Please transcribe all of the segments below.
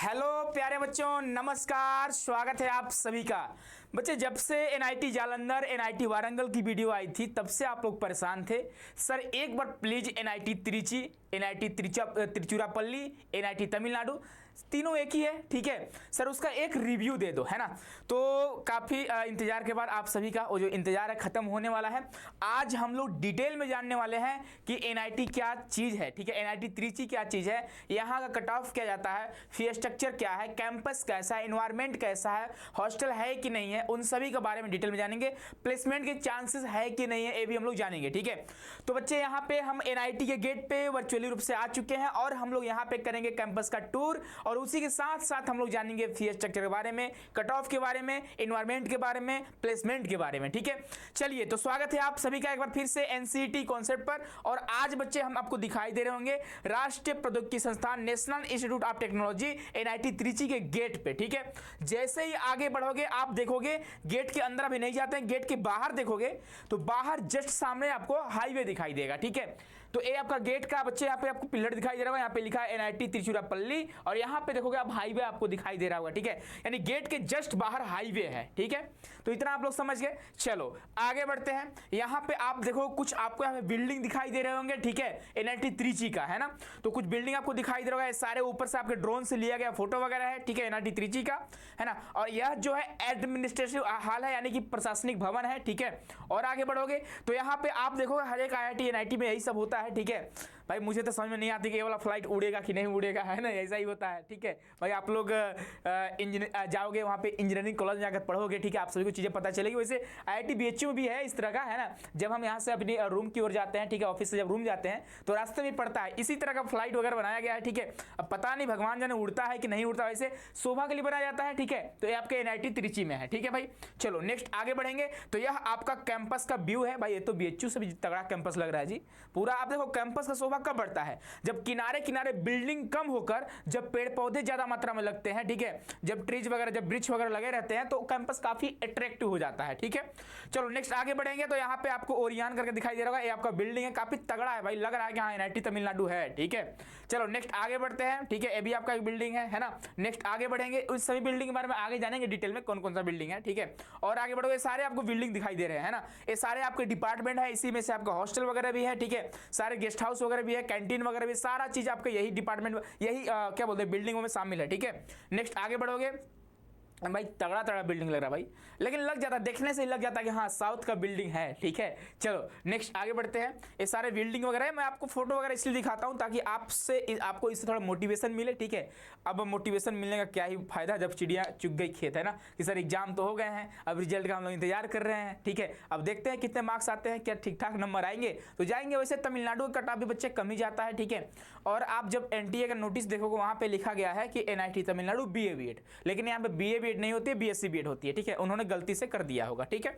Hello प्यारे बच्चों, नमस्कार। स्वागत है आप सभी का। बच्चे, जब से एनआईटी जालंधर, एनआईटी वारंगल की वीडियो आई थी तब से आप लोग परेशान थे। सर एक बार please NIT Trichy, NIT Tiruchirappalli, NIT Tamil Nadu, तीनों एक ही है, ठीक है सर, उसका एक रिव्यू दे दो, है ना। तो काफ़ी इंतजार के बाद आप सभी का वो जो इंतजार है ख़त्म होने वाला है। आज हम लोग डिटेल में जानने वाले हैं कि एनआईटी क्या चीज़ है, ठीक है। एनआईटी त्रिची क्या चीज़ है, यहाँ का कट ऑफ क्या जाता है, फी स्ट्रक्चर क्या है, कैंपस कैसा है, इन्वायरमेंट कैसा है, हॉस्टल है कि नहीं है, उन सभी के बारे में डिटेल में जानेंगे। प्लेसमेंट के चांसेस है कि नहीं है, ये भी हम लोग जानेंगे, ठीक है। तो बच्चे, यहाँ पे हम एनआईटी के गेट पे वर्चुअली रूप से आ चुके हैं और हम लोग यहाँ पे करेंगे कैंपस का टूर और उसी के साथ साथ हम लोग जानेंगे फी स्ट्रक्चर के बारे में, कट ऑफ के बारे में, इन्वायरमेंट के बारे में, प्लेसमेंट के बारे में, ठीक है। चलिए, तो स्वागत है आप सभी का एक बार फिर से एनसीईटी कॉन्सेप्ट पर। और आज बच्चे हम आपको दिखाई दे रहे होंगे राष्ट्रीय प्रौद्योगिकी संस्थान, national institute of technology, NIT Trichy के गेट पे, ठीक है। जैसे ही आगे बढ़ोगे आप देखोगे गेट के अंदर अभी नहीं जाते हैं, गेट के बाहर देखोगे तो बाहर जस्ट सामने आपको हाईवे दिखाई देगा, ठीक है। तो ये आपका गेट का बच्चे यहाँ पे आपको पिलर दिखाई दे रहा होगा, यहाँ पे लिखा है एनआईटी तिरुचिरापल्ली और यहाँ पे देखोगे आप हाईवे आपको दिखाई दे रहा होगा, ठीक है। यानी गेट के जस्ट बाहर हाईवे है, ठीक है। तो इतना आप लोग समझ गए। चलो आगे बढ़ते हैं। यहाँ पे आप देखो कुछ आपको यहाँ पे बिल्डिंग दिखाई दे रहे होंगे, ठीक है, एनआईटी त्रिची का, है ना। तो कुछ बिल्डिंग आपको दिखाई दे रहा होगा, सारे ऊपर से आपके ड्रोन से लिया गया फोटो वगैरह है, ठीक है, एनआईटी त्रिची का, है ना। और यह जो है एडमिनिस्ट्रेटिव हॉल है, यानी कि प्रशासनिक भवन है, ठीक है। और आगे बढ़ोगे तो यहाँ पे आप देखोगे हर एक आईआईटी एनआईटी में यही सब होता है, ठीक है। भाई मुझे तो समझ में नहीं आती कि ये वाला फ्लाइट उड़ेगा कि नहीं उड़ेगा, है ना, ऐसा ही होता है, ठीक है। भाई आप लोग इंजीनियर जाओगे वहाँ पे इंजीनियरिंग कॉलेज में जाकर पढ़ोगे, ठीक है, आप सभी को चीज़ें पता चलेगी। वैसे आईआईटी बीएचयू में भी है इस तरह का, है ना। जब हम यहाँ से अपनी रूम की ओर जाते हैं, ठीक है, ऑफिस से जब रूम जाते हैं तो रास्ते में पड़ता है, इसी तरह का फ्लाइट वगैरह बनाया गया है, ठीक है। अब पता नहीं भगवान जाने उड़ता है कि नहीं उड़ता, वैसे शोभा के लिए बनाया जाता है, ठीक है। तो ये आपके एनआईटी त्रिची में है, ठीक है भाई। चलो नेक्स्ट आगे बढ़ेंगे। तो यह आपका कैंपस का व्यू है। भाई ये तो बीएचयू से भी तगड़ा कैंपस लग रहा है जी पूरा। आप देखो कैंपस का शोभा कब बढ़ता है, जब किनारे किनारे बिल्डिंग कम होकर जब पेड़ पौधे ज्यादा मात्रा में लगते हैं, ठीक है, जब ट्रीज वगैरह, जब वृक्ष वगैरह लगे रहते हैं तो कैंपस काफी अट्रैक्टिव हो जाता है, ठीक है। चलो नेक्स्ट आगे बढ़ेंगे। तो यहाँ पे आपको ओरियन करके दिखाई दे रहा होगा, ये आपका बिल्डिंग है, काफी तगड़ा है भाई, लग रहा है कि हाँ एनआईटी तमिलनाडु है, ठीक है। चलो नेक्स्ट आगे बढ़ते हैं, ठीक है, ये भी आपका एक बिल्डिंग है ना। नेक्स्ट आगे बढ़ेंगे, उस सभी बिल्डिंग के बारे में आगे जानेंगे डिटेल में कौन कौन सा बिल्डिंग है, ठीक है। और आगे बढ़ोगे सारे आपको बिल्डिंग दिखाई दे रहे हैं, है ना। ये सारे आपके डिपार्टमेंट है, इसी में से आपका हॉस्टल वगैरह भी है, ठीक है, सारे गेस्ट हाउस वगैरह भी है, कैंटीन वगैरह भी, सारा चीज आपके यही डिपार्टमेंट, यही क्या बोलते हैं बिल्डिंगों में शामिल है, ठीक है। नेक्स्ट आगे बढ़ोगे, भाई तगड़ा तगड़ा बिल्डिंग लग रहा है भाई, लेकिन लग जाता है, देखने से ही लग जाता है कि हाँ साउथ का बिल्डिंग है, ठीक है। चलो नेक्स्ट आगे बढ़ते हैं। ये सारे बिल्डिंग वगैरह है, मैं आपको फोटो वगैरह इसलिए दिखाता हूँ ताकि आपको इससे थोड़ा मोटिवेशन मिले, ठीक है। अब मोटिवेशन मिलने का क्या ही फायदा जब चिड़िया चुग गई खेत, है ना, कि सर एग्जाम तो हो गए हैं, अब रिजल्ट का हम लोग इंतजार कर रहे हैं, ठीक है। अब देखते हैं कितने मार्क्स आते हैं, क्या ठीक ठाक नंबर आएंगे तो जाएंगे। वैसे तमिलनाडु का कट ऑफ भी बच्चे कम ही जाता है, ठीक है। और आप जब एनटीए का नोटिस देखोगे वहाँ पे लिखा गया है कि एनआईटी तमिलनाडु बीए बीएड, लेकिन यहाँ पे बीए बीएड नहीं होती है, बीएससी बीएड होती है, ठीक है, उन्होंने गलती से कर दिया होगा, ठीक है।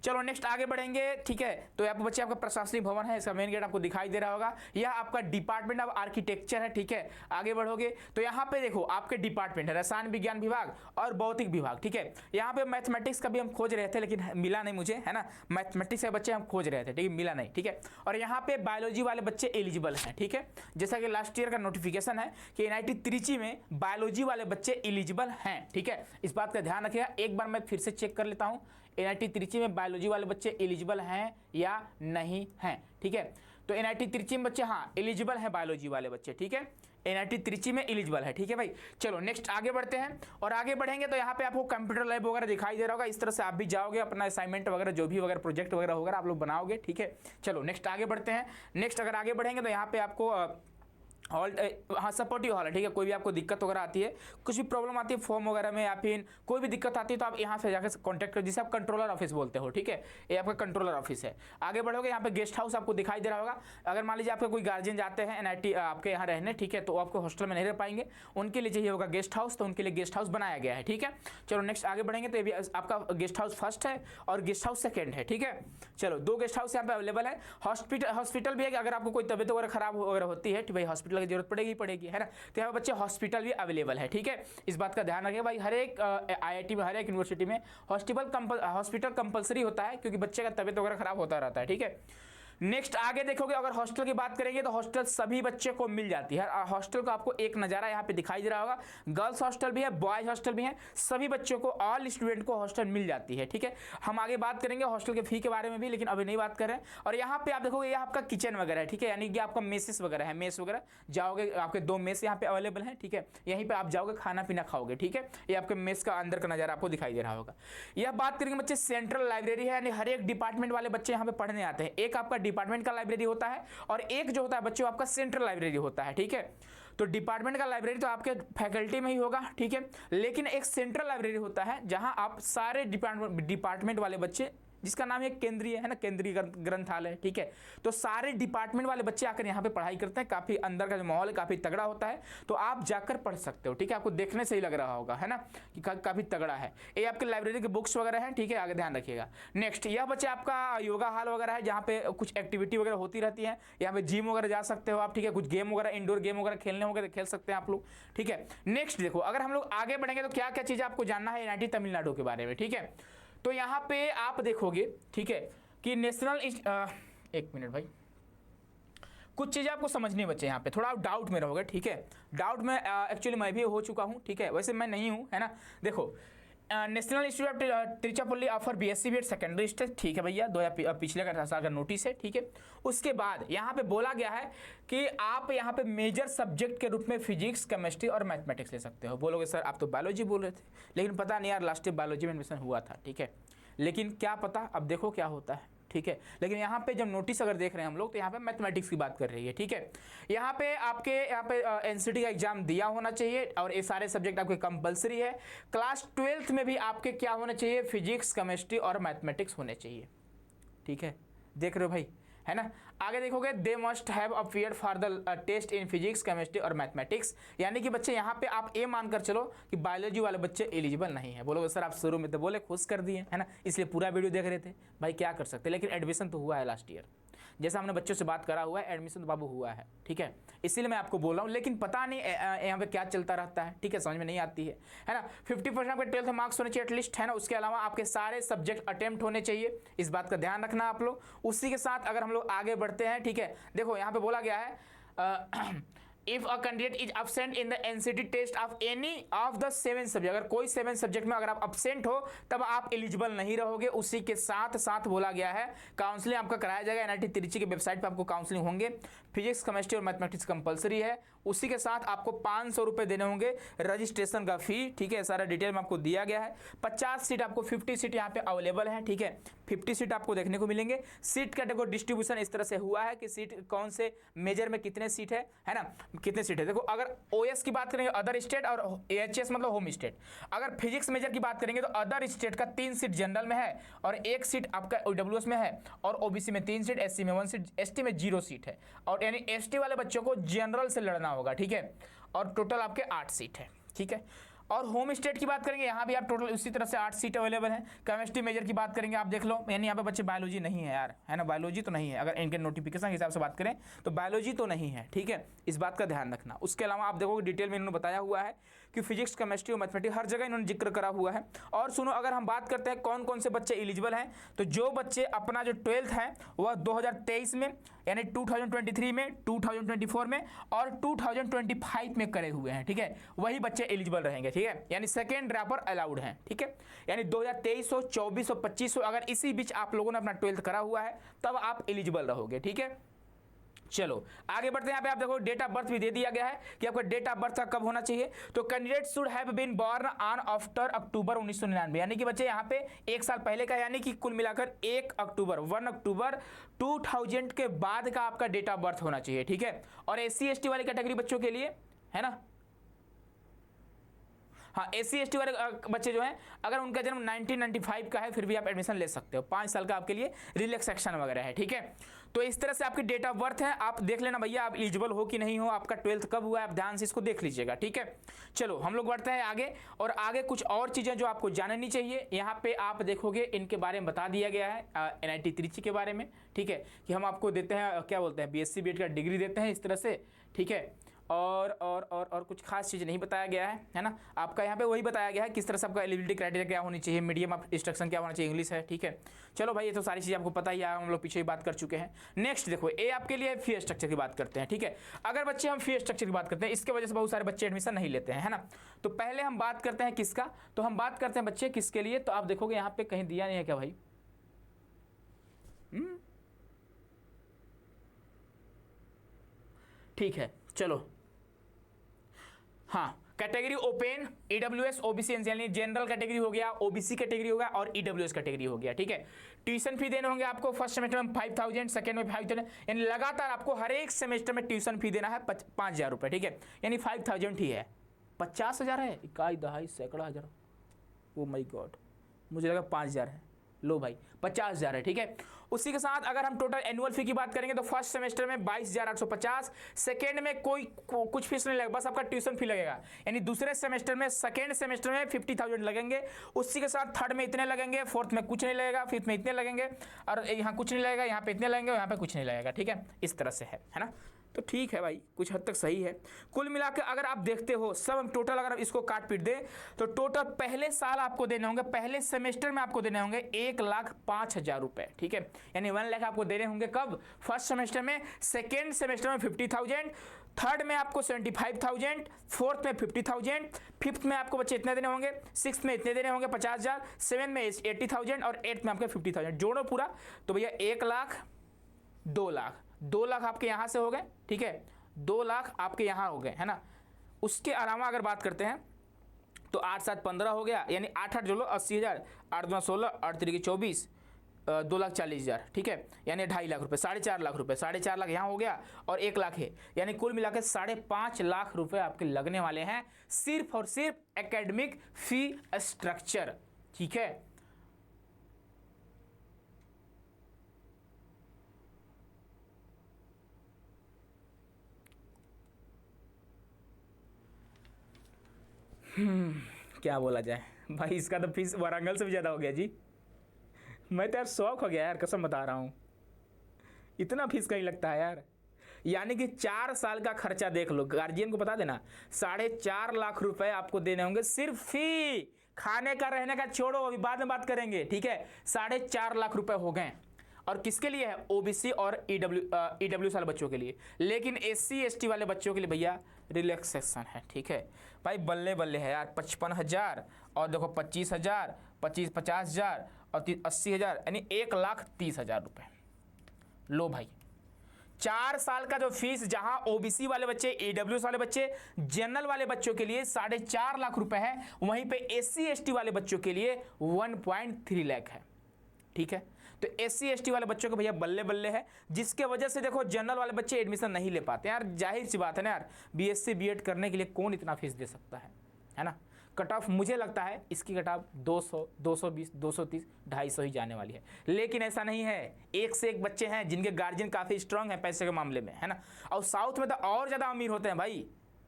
चलो नेक्स्ट आगे बढ़ेंगे, ठीक है। तो यहाँ पे बच्चे आपका प्रशासनिक भवन है, इसका मेन गेट आपको दिखाई दे रहा होगा, यह आपका डिपार्टमेंट ऑफ आर्किटेक्चर है, ठीक है। आगे बढ़ोगे तो यहाँ पे देखो आपके डिपार्टमेंट है रसायन विज्ञान विभाग और भौतिक विभाग, ठीक है। यहाँ पे मैथमेटिक्स का भी हम खोज रहे थे लेकिन मिला नहीं मुझे, है ना, मैथमेटिक्स के बच्चे हम खोज रहे थे, ठीक है, मिला नहीं, ठीक है। और यहाँ पे बायोलॉजी वाले बच्चे एलिजिबल हैं, ठीक है, जैसा कि लास्ट ईयर का नोटिफिकेशन है कि एनआईटी त्रिची में बायोलॉजी वाले बच्चे एलिजिबल हैं, ठीक है। इस बात का ध्यान रखिएगा। एक बार मैं फिर से चेक कर लेता हूं, एनआईटी त्रिची में बायोलॉजी वाले बच्चे एलिजिबल हैं या नहीं हैं, ठीक है। तो एनआईटी त्रिची में बच्चे हाँ एलिजिबल हैं, बायोलॉजी वाले बच्चे, ठीक है, एनआईटी त्रिची में एलिजिबल है, ठीक है भाई। चलो नेक्स्ट आगे बढ़ते हैं। और आगे बढ़ेंगे तो यहाँ पे आपको कंप्यूटर लैब वगैरह दिखाई दे रहा होगा, इस तरह से आप भी जाओगे, अपना असाइनमेंट वगैरह जो भी वगैरह प्रोजेक्ट वगैरह होगा आप लोग बनाओगे, ठीक है। चलो नेक्स्ट आगे बढ़ते हैं। नेक्स्ट अगर आगे बढ़ेंगे तो यहाँ पे आपको हॉल, हाँ सपोर्टिव हॉल है, ठीक है। कोई भी आपको दिक्कत वगैरह आती है, कुछ भी प्रॉब्लम आती है फॉर्म वगैरह में या फिर कोई भी दिक्कत आती है तो आप यहाँ से जाकर कॉन्टैक्ट कर, जिसे आप कंट्रोलर ऑफिस बोलते हो, ठीक है, ये आपका कंट्रोलर ऑफिस है। आगे बढ़ोगे यहाँ पे गेस्ट हाउस आपको दिखाई दे रहा होगा। अगर मान लीजिए आपके कोई गार्जियन जाते हैं एनआईटी आपके यहाँ रहने, ठीक है, तो आपको हॉस्टल में नहीं रह पाएंगे, उनके लिए चाहिए होगा गेस्ट हाउस, तो उनके लिए गेस्ट हाउस बनाया गया है, ठीक है। चलो नेक्स्ट आगे बढ़ेंगे तो ये भी आपका गेस्ट हाउस फर्स्ट है और गेस्ट हाउस सेकेंड है, ठीक है। चलो दो गेस्ट हाउस यहाँ पे अवेलेबल है। हॉस्पिटल भी है कि अगर आपको कोई तबियत वगैरह खराब वगैरह होती है तो भाई हॉस्पिटल की जरूरत पड़ेगी, है ना। तो यहाँ बच्चे हॉस्पिटल भी अवेलेबल है, ठीक है। इस बात का ध्यान रखिए भाई, हर एक आईआईटी में, हर एक यूनिवर्सिटी में हॉस्पिटल कंपलसरी होता है क्योंकि बच्चे का तबियत वगैरह खराब होता रहता है, ठीक है। नेक्स्ट आगे देखोगे, अगर हॉस्टल की बात करेंगे तो हॉस्टल सभी बच्चे को मिल जाती है। हॉस्टल का आपको एक नज़ारा यहाँ पे दिखाई दे रहा होगा, गर्ल्स हॉस्टल भी है, बॉयज हॉस्टल भी है, सभी बच्चों को, ऑल स्टूडेंट को हॉस्टल मिल जाती है। ठीक है, हम आगे बात करेंगे हॉस्टल के फी के बारे में भी, लेकिन अभी नहीं बात कर रहे हैं। और यहाँ पे आप देखोगे ये आपका किचन वगैरह है। ठीक है, यानी कि आपका मेसेस वगैरह है, मेस वगैरह जाओगे, आपके 2 मेस यहाँ पे अवेलेबल हैं। ठीक है, यहीं पे आप जाओगे, खाना पीना खाओगे। ठीक है, ये आपके मेस का अंदर का नज़ारा आपको दिखाई दे रहा होगा। यह बात करेंगे बच्चे, सेंट्रल लाइब्रेरी है, यानी हर एक डिपार्टमेंट वाले बच्चे यहाँ पे पढ़ने आते हैं। एक आपका डिपार्टमेंट का लाइब्रेरी होता है और एक जो होता है बच्चों आपका सेंट्रल लाइब्रेरी होता है। ठीक है, तो डिपार्टमेंट का लाइब्रेरी तो आपके फैकल्टी में ही होगा। ठीक है, लेकिन एक सेंट्रल लाइब्रेरी होता है जहां आप सारे डिपार्टमेंट वाले बच्चे, जिसका नाम है केंद्रीय, है ना, केंद्रीय ग्रंथालय। ठीक है, तो सारे डिपार्टमेंट वाले बच्चे आकर यहाँ पे पढ़ाई करते हैं। काफ़ी अंदर का जो माहौल है काफ़ी तगड़ा होता है, तो आप जाकर पढ़ सकते हो। ठीक है, आपको देखने से ही लग रहा होगा, है ना, कि काफ़ी तगड़ा है। ये आपके लाइब्रेरी के बुक्स वगैरह हैं। ठीक है, आगे ध्यान रखिएगा। नेक्स्ट, यह बच्चे आपका योगा हॉल वगैरह है, जहाँ पे कुछ एक्टिविटी वगैरह होती रहती है। यहाँ पे जिम वगैरह जा सकते हो आप। ठीक है, कुछ गेम वगैरह, इंडोर गेम वगैरह खेलने होंगे तो खेल सकते हैं आप लोग। ठीक है, नेक्स्ट देखो, अगर हम लोग आगे बढ़ेंगे तो क्या क्या चीज़ आपको जानना है NIT तमिलनाडु के बारे में। ठीक है, तो यहाँ पे आप देखोगे, ठीक है, कि नेशनल एक मिनट भाई, कुछ चीज़ें आपको समझनी बच्चे, यहाँ पे थोड़ा आप डाउट में रहोगे। ठीक है, डाउट में एक्चुअली मैं भी हो चुका हूँ। ठीक है, वैसे मैं नहीं हूँ, है ना। देखो, national institute of Tiruchirappalli offer BSc BEd secondary stage. ठीक है भैया, पिछले का साल का नोटिस है। ठीक है, उसके बाद यहाँ पे बोला गया है कि आप यहाँ पे मेजर सब्जेक्ट के रूप में फिजिक्स, केमिस्ट्री और मैथमेटिक्स ले सकते हो। बोलोगे सर आप तो बायोलॉजी बोल रहे थे, लेकिन पता नहीं यार, लास्ट ईयर बायोलॉजी में एडमिशन हुआ था। ठीक है, लेकिन क्या पता, अब देखो क्या होता है। ठीक है, लेकिन यहाँ पे जब नोटिस अगर देख रहे हैं हम लोग, तो यहाँ पे मैथमेटिक्स की बात कर रही है। ठीक है, यहाँ पे आपके NCT का एग्जाम दिया होना चाहिए और ये सारे सब्जेक्ट आपके कंपलसरी है। क्लास 12th में भी आपके क्या होना चाहिए, फिजिक्स, केमिस्ट्री और मैथमेटिक्स होने चाहिए। ठीक है, देख रहे हो भाई, है ना। आगे देखोगे, they must have appeared for the test in physics, chemistry और मैथमेटिक्स, यानी कि बच्चे यहाँ पे आप ये मानकर चलो कि बायोलॉजी वाले बच्चे एलिजिबल नहीं है। बोलोगे सर आप शुरू में तो बोले, खुश कर दिए, है ना, इसलिए पूरा वीडियो देख रहे थे। भाई क्या कर सकते, लेकिन एडमिशन तो हुआ है लास्ट ईयर, जैसा हमने बच्चों से बात करा हुआ है, एडमिशन तो बाबू हुआ है। ठीक है, इसीलिए मैं आपको बोल रहा हूँ, लेकिन पता नहीं यहाँ पे क्या चलता रहता है। ठीक है, समझ में नहीं आती है ना। 50% आपके 12th मार्क्स होने चाहिए एटलीस्ट, है ना। उसके अलावा आपके सारे सब्जेक्ट अटेम्प्ट होने चाहिए, इस बात का ध्यान रखना आप लोग। उसी के साथ अगर हम लोग आगे बढ़ते हैं, ठीक है, देखो यहाँ पे बोला गया है if a candidate is absent in the NCT test of any of the 7 subject, अगर कोई 7 सब्जेक्ट में अगर आप absent हो तब आप एलिजिबल नहीं रहोगे। उसी के साथ साथ बोला गया है काउंसलिंग आपका कराया जाएगा। NIT तिरुचि के वेबसाइट पे आपको काउंसलिंग होंगे। फिजिक्स, केमिस्ट्री और मैथमेटिक्स कंपलसरी है। उसी के साथ आपको 500 रुपये देने होंगे रजिस्ट्रेशन का फी। ठीक है, सारा डिटेल में आपको दिया गया है। 50 सीट आपको 50 सीट यहाँ पे अवेलेबल है। ठीक है, 50 सीट आपको देखने को मिलेंगे। सीट का देखो डिस्ट्रीब्यूशन इस तरह से हुआ है कि सीट कौन से मेजर में कितने सीट है ना, कितने सीट है। देखो, अगर OS की बात करेंगे अदर स्टेट और HS मतलब होम स्टेट, अगर फिजिक्स मेजर की बात करेंगे तो अदर स्टेट का 3 सीट जनरल में है और 1 सीट आपका OWS में है, और OBC में 3 सीट, SC में 1 सीट, ST में 0 सीट है, और यानी ST वाले बच्चों को जनरल से लड़ना होगा। ठीक है, और टोटल आपके 8 सीट है। ठीक है, और होम स्टेट की बात करेंगे, यहाँ भी आप टोटल उसी तरह से 8 सीट अवेलेबल हैं। केमिस्ट्री मेजर की बात करेंगे, आप देख लो, यानी यहाँ पे बच्चे बायोलॉजी नहीं है यार, है ना, बायोलॉजी तो नहीं है। अगर इनके नोटिफिकेशन के हिसाब से बात करें तो बायोलॉजी तो नहीं है। ठीक है, इस बात का ध्यान रखना। उसके अलावा आप देखोगे डिटेल में इन्होंने बताया हुआ है कि फिजिक्स, केमिस्ट्री और मैथमेटिक्स हर जगह इन्होंने जिक्र करा हुआ है। और सुनो, अगर हम बात करते हैं कौन कौन से बच्चे एलिजिबल हैं, तो जो बच्चे अपना जो 12th है वह 2023 में, यानी 2023 में, 2024 में और 2025 में करे हुए हैं। ठीक है, वही बच्चे एलिजिबल रहेंगे। ठीक है, यानी सेकेंड रैपर अलाउड हैं। ठीक है, यानी 2023 हो, 24 हो, 25 हो, अगर इसी बीच आप लोगों ने अपना 12th करा हुआ है तब आप एलिजिबल रहोगे। ठीक है, चलो आगे बढ़ते हैं। यहाँ पे आप देखो डेट ऑफ बर्थ भी दे दिया गया है कि आपका डेट ऑफ बर्थ कब होना चाहिए। तो candidate should have been born on after October 1999, यानी कि बच्चे यहाँ पे 1 साल पहले का, यानी कि कुल मिलाकर 1 अक्टूबर 2000 के बाद का आपका डेट ऑफ बर्थ होना चाहिए। ठीक है, और SC ST वाली कैटेगरी बच्चों के लिए, है ना, हाँ, SC ST वाले बच्चे जो हैं अगर उनका जन्म 1995 का है फिर भी आप एडमिशन ले सकते हो। 5 साल का आपके लिए रिलैक्सेशन वगैरह है। ठीक है, तो इस तरह से आपकी डेट ऑफ बर्थ है, आप देख लेना भैया आप एलिजिबल हो कि नहीं हो, आपका 12th कब हुआ है, आप ध्यान से इसको देख लीजिएगा। ठीक है, चलो हम लोग बढ़ते हैं आगे, और आगे कुछ और चीज़ें जो आपको जाननी चाहिए यहाँ पे आप देखोगे इनके बारे में बता दिया गया है NIT तिरुचि के बारे में। ठीक है, कि हम आपको देते हैं क्या बोलते हैं BSc BEd का डिग्री देते हैं इस तरह से। ठीक है, और कुछ खास चीज़ नहीं बताया गया है ना। आपका यहाँ पे वही बताया गया है किस तरह से आपका एलिजिबिलिटी क्राइटेरिया क्या होनी चाहिए, मीडियम ऑफ इंस्ट्रक्शन क्या होना चाहिए, इंग्लिश है, ठीक है। चलो भाई ये तो सारी चीज़ आपको पता ही है, हम लोग पीछे ही बात कर चुके हैं। नेक्स्ट देखो ए आपके लिए फी स्ट्रक्चर की बात करते हैं, ठीक है। अगर बच्चे हम फी स्ट्रक्चर की बात करते हैं, इसके वजह से बहुत सारे बच्चे एडमिशन नहीं लेते हैं, है ना। तो पहले हम बात करते हैं किसका, तो हम बात करते हैं बच्चे किसके लिए, तो आप देखोगे यहाँ पे कहीं दिया नहीं है क्या भाई, ठीक है चलो। हाँ, कैटेगरी ओपन, ईडब्ल्यूएस, ओबीसी, यानी जनरल कैटेगरी हो गया, ओबीसी कैटेगरी हो गया और ईडब्ल्यूएस कैटेगरी हो गया, ठीक है। ट्यूशन फी देने होंगे आपको फर्स्ट सेमेस्टर में 5000, सेकंड में 5000, यानी लगातार आपको हर एक सेमेस्टर में ट्यूशन फी देना है 5000 रुपये, ठीक है। यानी 5000 ही है, 50,000 है, इकाई दहाई सैकड़ा हजार, ओ माय गॉड, मुझे लगा 5000 है। लो भाई 50,000 है, ठीक है। उसी के साथ अगर हम टोटल एनुअल फी की बात करेंगे तो फर्स्ट सेमेस्टर में 22,850, सेकेंड में कुछ फीस नहीं लगेगा, बस आपका ट्यूशन फी लगेगा। यानी दूसरे सेमेस्टर में, सेकेंड सेमेस्टर में 50,000 लगेंगे। उसी के साथ थर्ड में इतने लगेंगे, फोर्थ में कुछ नहीं लगेगा, फिफ्थ में इतने लगेंगे, और यहाँ कुछ नहीं लगेगा, यहाँ पे इतने लगेंगे, यहाँ पे कुछ नहीं लगेगा, ठीक है। इस तरह से है ना। तो ठीक है भाई, कुछ हद तक सही है। कुल मिलाकर अगर आप देखते हो सब टोटल, अगर इसको काट पीट दे तो टोटल पहले साल आपको देने होंगे, पहले सेमेस्टर में आपको देने होंगे 1,05,000 रुपए, ठीक है। यानी 1 लाख आपको देने होंगे कब, फर्स्ट सेमेस्टर में, सेकेंड सेमेस्टर में 50,000, थर्ड में आपको 75,000, फोर्थ में 50,000, फिफ्थ में आपको बच्चे इतने देने होंगे, सिक्स में इतने देने होंगे 50,000, सेवन में 80,000 और एट्थ में आपके 50,000, जोड़ो पूरा तो भैया 1 लाख, 2 लाख, 2 लाख आपके यहाँ से हो गए, ठीक है, 2 लाख आपके यहाँ हो गए, है ना। उसके अलावा अगर बात करते हैं तो 8 7 15 हो गया, यानी 8 8 जोड़ो 80,000, 8 2 16, 8 3 24, 2,40,000, ठीक है। यानी 2.5 लाख रुपए, 4.5 लाख रुपए, 4.5 लाख यहाँ हो गया और 1 लाख है, यानी कुल मिलाकर 5.5 लाख रुपए आपके लगने वाले हैं सिर्फ और सिर्फ एकेडमिक फी स्ट्रक्चर, ठीक है। क्या बोला जाए भाई, इसका तो फीस वारंगल से भी ज़्यादा हो गया जी। मैं तो यार शौक हो गया यार, कसम बता रहा हूँ, इतना फीस कहीं लगता है यार। यानी कि 4 साल का खर्चा देख लो, गार्जियन को बता देना 4.5 लाख रुपए आपको देने होंगे सिर्फ फी, खाने का रहने का छोड़ो, अभी बाद में बात करेंगे, ठीक है। 4.5 लाख रुपए हो गए, और किसके लिए है, ओबीसी और ईडब्ल्यू वाले बच्चों के लिए। लेकिन एससी एसटी वाले बच्चों के लिए भैया रिलैक्सेशन है, ठीक है भाई, बल्ले बल्ले है यार। 55,000 और देखो 25,000, 50,000 और 80,000, यानी 1,30,000 रुपए। लो भाई 4 साल का जो फीस, जहां ओबीसी वाले बच्चे, ईडब्ल्यू वाले बच्चे, जनरल वाले बच्चों के लिए 4.5 लाख रुपए है, वहीं पे एससी एसटी वाले बच्चों के लिए 1.3 लाख है, ठीक है। तो एससी एसटी वाले बच्चों को भैया बल्ले बल्ले है, जिसके वजह से देखो जनरल वाले बच्चे एडमिशन नहीं ले पाते यार। जाहिर सी बात है ना यार, बीएससी बीएड करने के लिए कौन इतना फीस दे सकता है ना। कट ऑफ मुझे लगता है इसकी कट ऑफ 200, 220, 230, 250 ही जाने वाली है। लेकिन ऐसा नहीं है, एक से एक बच्चे हैं जिनके गार्जियन काफ़ी स्ट्रांग है पैसे के मामले में, है ना। और साउथ में तो और ज़्यादा अमीर होते हैं भाई,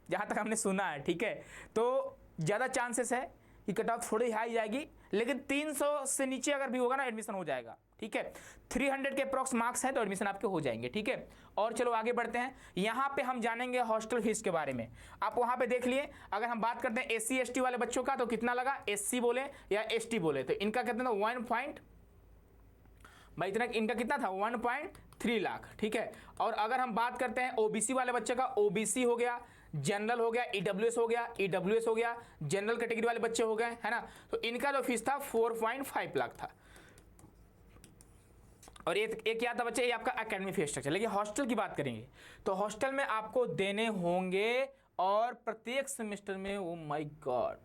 जहाँ तक हमने सुना है, ठीक है। तो ज़्यादा चांसेस है कि कट ऑफ थोड़ी हाई जाएगी, लेकिन 300 से नीचे अगर भी होगा ना एडमिशन हो जाएगा, ठीक है। 300 के अप्रॉक्स मार्क्स हैं तो एडमिशन आपके हो जाएंगे, ठीक है। और चलो आगे बढ़ते हैं, यहाँ पे हम जानेंगे हॉस्टल फीस के बारे में। आप वहाँ पे देख लिए, अगर हम बात करते हैं एससी एसटी वाले बच्चों का तो कितना लगा, एससी बोले या एसटी बोले तो इनका कितना था, भाई इतना इनका कितना था 1.3 लाख, ठीक है। और अगर हम बात करते हैं ओबीसी वाले बच्चे का, ओबीसी हो गया, जनरल हो गया, ईडब्ल्यूएस हो गया, ईडब्ल्यूएस हो गया, जनरल कैटेगरी वाले बच्चे हो गए, है ना। तो इनका जो फीस था 4.5 लाख था। और एक क्या था बच्चे, ये आपका एकेडमिक फीस स्ट्रक्चर। लेकिन हॉस्टल की बात करेंगे तो हॉस्टल में आपको देने होंगे, और प्रत्येक सेमेस्टर में, ओ माय गॉड,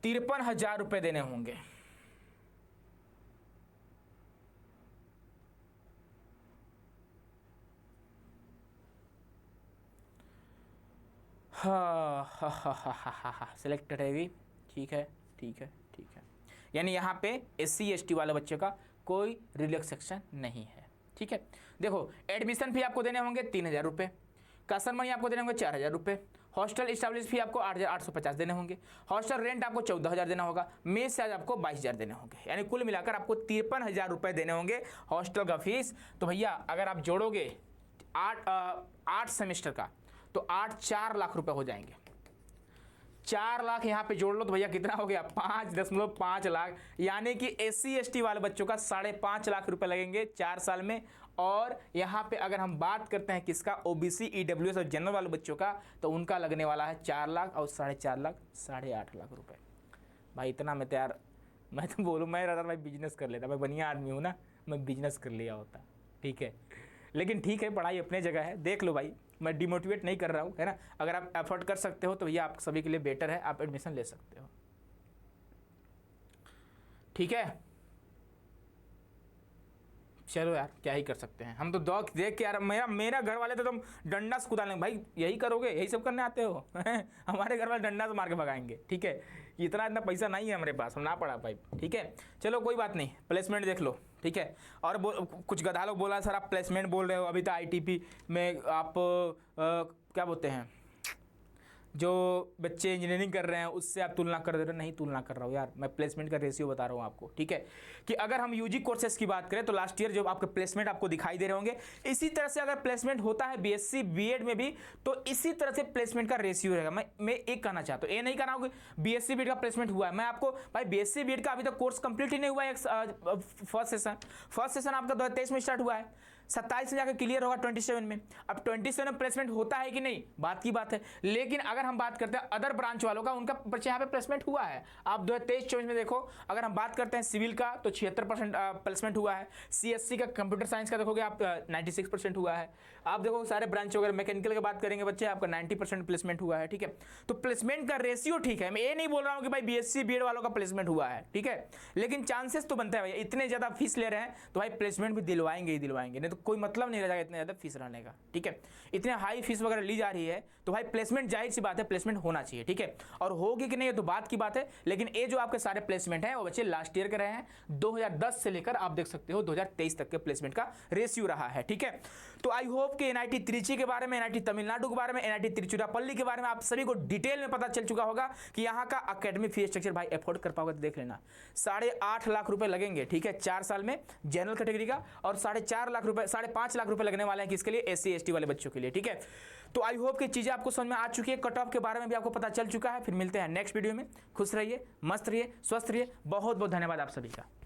53,000 रुपए देने होंगे। सिलेक्टेड है भी, ठीक है ठीक है ठीक है। यानी यहाँ पे एससी एसटी वाले बच्चे का कोई रिलैक्सेशन नहीं है, ठीक है। देखो एडमिशन फी आपको देने होंगे 3,000 रुपये, कसन मनी आपको देने होंगे 4,000 रुपये, हॉस्टल इस्टेब्लिश फी आपको 8,850 देने होंगे, हॉस्टल रेंट आपको 14,000 देना होगा, मेस चार्ज आपको 22,000 देने होंगे। यानी कुल मिलाकर आपको 53,000 रुपये देने होंगे हॉस्टल का फीस। तो भैया अगर आप जोड़ोगे 8 सेमेस्टर का, तो 8 4 लाख रुपए हो जाएंगे। 4 लाख यहाँ पे जोड़ लो तो भैया कितना हो गया, 5.5 लाख, यानी कि SC ST वाले बच्चों का 5.5 लाख रुपए लगेंगे 4 साल में। और यहाँ पे अगर हम बात करते हैं किसका, OBC EWS और जनरल वाले बच्चों का, तो उनका लगने वाला है 4 लाख और 4.5 लाख, 8.5 लाख रुपए। भाई इतना मैं तैयार, मैं तो बोलूँ मैं रहता भाई बिजनेस कर लेता, मैं बढ़िया आदमी हूँ ना, मैं बिजनेस कर लिया होता, ठीक है। लेकिन ठीक है, पढ़ाई अपने जगह है, देख लो भाई, मैं डिमोटिवेट नहीं कर रहा हूँ, है ना। अगर आप एफर्ट कर सकते हो तो भैया आप सभी के लिए बेटर है, आप एडमिशन ले सकते हो, ठीक है। चलो यार क्या ही कर सकते हैं, हम तो देख के यार, मेरा घर वाले तो तुम डंडा से कुदा लेंगे, भाई यही करोगे, यही सब करने आते हो हमारे घर वाले डंडा से मार के भगाएंगे, ठीक है। इतना पैसा नहीं है हमारे पास, हम ना पढ़ा पाए, ठीक है। चलो कोई बात नहीं, प्लेसमेंट देख लो, ठीक है। और कुछ गधा लोग बोला सर आप प्लेसमेंट बोल रहे हो, अभी तो ITP में आप क्या बोलते हैं, जो बच्चे इंजीनियरिंग कर रहे हैं उससे आप तुलना कर दे रहे हो। नहीं तुलना कर रहा हूँ यार, मैं प्लेसमेंट का रेशियो बता रहा हूँ आपको, ठीक है। कि अगर हम UG कोर्सेज की बात करें तो लास्ट ईयर जो आपके प्लेसमेंट आपको दिखाई दे रहे होंगे, इसी तरह से अगर प्लेसमेंट होता है BSc BEd में भी, तो इसी तरह से प्लेसमेंट का रेशियो रहेगा। मैं एक कहना चाहता हूँ, ये नहीं कहना कि BSc BEd का प्लेसमेंट हुआ है, मैं आपको भाई BSc BEd का अभी तक कोर्स कंप्लीट ही नहीं हुआ है। फर्स्ट सेशन आपका 2023 में स्टार्ट हुआ है, 27 में जाकर क्लियर होगा 27 में। अब 27 में प्लेसमेंट होता है कि नहीं, बात की बात है। लेकिन अगर हम बात करते हैं अदर ब्रांच वालों का, उनका बच्चे यहाँ पे प्लेसमेंट हुआ है। आप 2023-24 में देखो, अगर हम बात करते हैं सिविल का तो 76% प्लेसमेंट हुआ है। CSC का कंप्यूटर साइंस का देखोगे आप 96% हुआ है। आप देखो सारे ब्रांच वगैरह, मैकेनिकल की बात करेंगे बच्चे, आपका 90% प्लेसमेंट हुआ है, ठीक है। तो प्लेसमेंट का रेशियो ठीक है, मैं ये नहीं बोल रहा हूँ कि भाई BSc BEd वालों का प्लेसमेंट हुआ है, ठीक है। लेकिन चांसेस तो बनता है भैया, इतने ज़्यादा फीस ले रहे हैं तो भाई प्लेसमेंट भी दिलवाएंगे ही दिलवाएंगे, नहीं तो कोई मतलब नहीं रह जाएगा इतने ज़्यादा फीस रहने का, ठीक है। इतने हाई फीस वगैरह ली जा रही है तो भाई प्लेसमेंट जाहिर सी बात है प्लेसमेंट होना चाहिए, ठीक है। और होगी कि नहीं ये तो बात की बात है। लेकिन ये जो आपके सारे प्लेसमेंट हैं वो बच्चे लास्ट ईयर के रहे हैं, 2010 से लेकर आप देख सकते हो 2023 तक के प्लेसमेंट का रेशियो रहा है, ठीक है। तो आई होप कि NIT त्रिची के बारे में, NIT तमिलनाडु के बारे में, NIT तिरुचिरापल्ली के बारे में आप सभी को डिटेल में पता चल चुका होगा कि यहाँ का अकेडमिक फी स्ट्रक्चर भाई अफोर्ड कर पाओगे तो देख लेना, 8.5 लाख रुपए लगेंगे, ठीक है, 4 साल में जनरल कैटेगरी का, और 4.5 लाख रुपए, 5.5 लाख रुपए लगने वाले हैं किसके लिए, SC ST वाले बच्चों के लिए, ठीक है। तो आई होप कि चीजें आपको समझ में आ चुकी है, कट ऑफ के बारे में भी आपको पता चल चुका है। फिर मिलते हैं नेक्स्ट वीडियो में, खुश रहिए, मस्त रहिए, स्वस्थ रहिए, बहुत बहुत धन्यवाद आप सभी का।